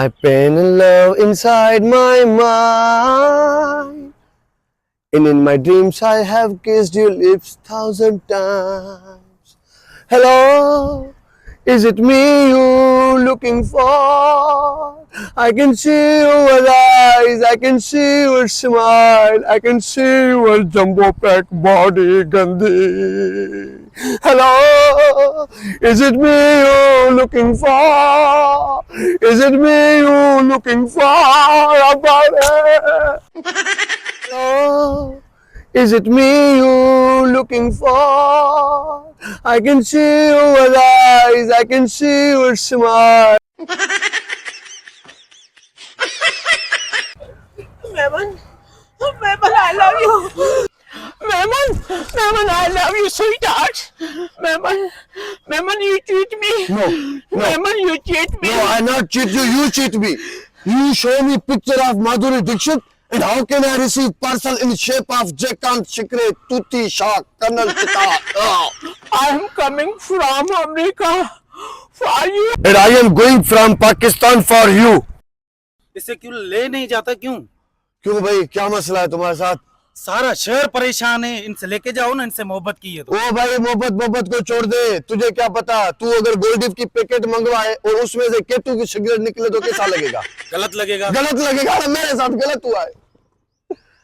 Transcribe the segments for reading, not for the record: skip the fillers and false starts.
I pain love inside my mind. And in my dreams I have kissed your lips 1,000 times. Hello, is it me you're looking for? I can see your eyes, I can see your smile, I can see your jumbo pack body, Gandhi. Hello, is it me you're looking for? Is it me you're looking for? Hello, is it me you're looking for? I can see your eyes, I can see your smile. Maman, I love you. Maman, I love you, sweetheart. Maman, you cheat me. No. Maman, you cheat me. No, I not cheat you, you cheat me. You show me picture of Madhuri Dixit, and how can I receive parcel in shape of Jekant Shikre, Tutti, Shah, Colonel Chita? I am coming from America for you. And I am going from Pakistan for you. इसे क्यों ले नहीं जाता? क्यों क्यों भाई, क्या मसला है तुम्हारे साथ? सारा शहर परेशान है, इनसे लेके जाओ ना, इनसे मोहब्बत की है तो। ओ भाई, मोहब्बत को छोड़ दे। तुझे क्या पता, तू अगर गोल्डिफ की पैकेट मंगवाए और उसमें से केटू की सिगरेट निकले तो कैसा लगेगा? गलत लगेगा। गलत लगेगा ना, मेरे साथ गलत हुआ है।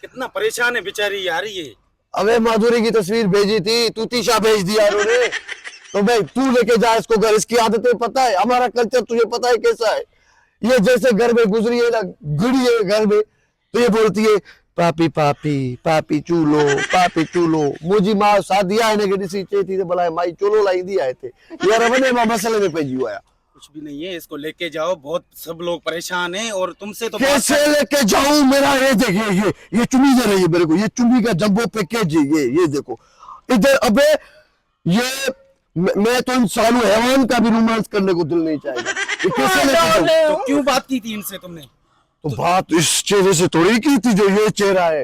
कितना परेशान है बेचारी यार ये। अबे माधुरी की तस्वीर भेजी थी, तूतीशा भेज दिया उन्होंने। तो भाई तू लेके जा इसको घर, इसकी आदतें पता है, हमारा कल्चर तुझे पता है कैसा है। ये जैसे घर में गुजरी है ना, घड़ी है घर में, तो ये बोलती है पापी पापी पापी चूलो मुझी माँ शादिया है ने सी चेती से बुलाए माई चोलो लाई दिया थे यार। बने मसले में पेजी हुआ है। कुछ भी नहीं है, इसको लेके जाओ, बहुत सब लोग परेशान हैं और तुमसे तो कैसे लेके जाऊं? मेरा ये देखिए, ये चुम्मी दे रही है मेरे को, ये चुम्मी का जंबो पैकेज है ये देखो इधर। अबे ये मैं तो इंसान हूँ, हैवान का भी रोमांस करने को दिल नहीं चाहेगा। ये कैसे लेके जाऊं? तो क्यों बात की थी इनसे तुमने? तो बात इस चेहरे से थोड़ी की थी, जो ये चेहरा है।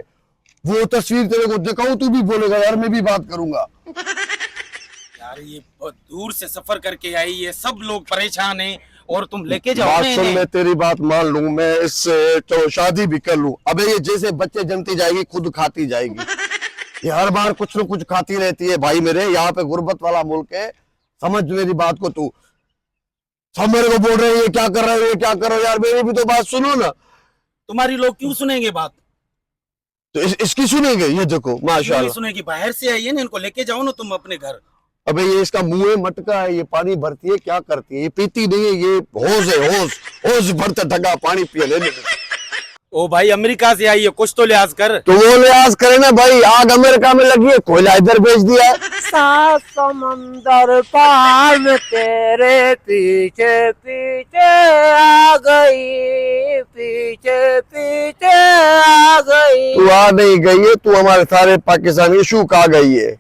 वो तस्वीर तेरे को दिखाऊं तू भी बोलेगा यार मैं भी बात करूंगा। यार ये बहुत दूर से सफर करके आई है, सब लोग परेशान हैं और तुम लेके जाओ बात ना सुन, इन्हें। मैं तेरी बात मान लूं, मैं इससे तो शादी भी कर लूं। अबे ये जैसे बच्चे जमती जाएगी खुद खाती जाएगी। ये हर बार कुछ न कुछ खाती रहती है भाई मेरे। यहाँ पे गुर्बत वाला मुल्क है, समझ मेरी बात को तू। सब मेरे को बोल रहे हैं ये क्या कर रहे हो, ये क्या कर रहे हो। यार मेरी भी तो बात सुनो ना। तुम्हारी लोग क्यों सुनेंगे बात? तो इसकी सुनेंगे? ये देखो क्यों माशाल्लाह। नहीं सुनेगी? बाहर से आई है ना, इनको लेके जाओ ना तुम अपने घर। अबे ये इसका मुंह है मटका है, ये पानी भरती है क्या करती है? ये पीती नहीं है, ये होश है, होश भरता ढगा पानी पिए ले। ओ भाई अमेरिका से आई है, कुछ तो लिहाज कर। तो वो लिहाज करे ना भाई, आग अमेरिका में लगी है, कोयला इधर भेज दिया है। सात समंदर पार में तेरे पीछे पीछे आ गई, पीछे पीछे आ गई। तू आ नहीं गई है, तू हमारे सारे पाकिस्तानी शूक आ गई है।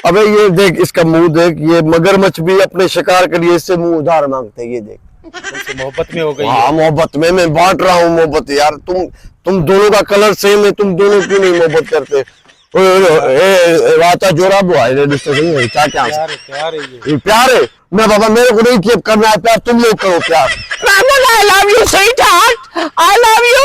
अबे ये देख, इसका मुंह देख, ये मगरमच्छ भी अपने शिकार के लिए इससे मुंह उधार मांगते हैं। ये देख, तुमसे मोहब्बत में हो गई। हाँ मोहब्बत में मैं बांट रहा हूँ मोहब्बत। यार तुम दोनों का कलर सेम है, तुम दोनों क्यों नहीं मोहब्बत करते? राता जोरा बुआ है क्या प्यार है ये। प्यार है? मैं बाबा मेरे को नहीं करना है प्यार, तुम लोग करो प्यार। I love you, sweetheart. I love you.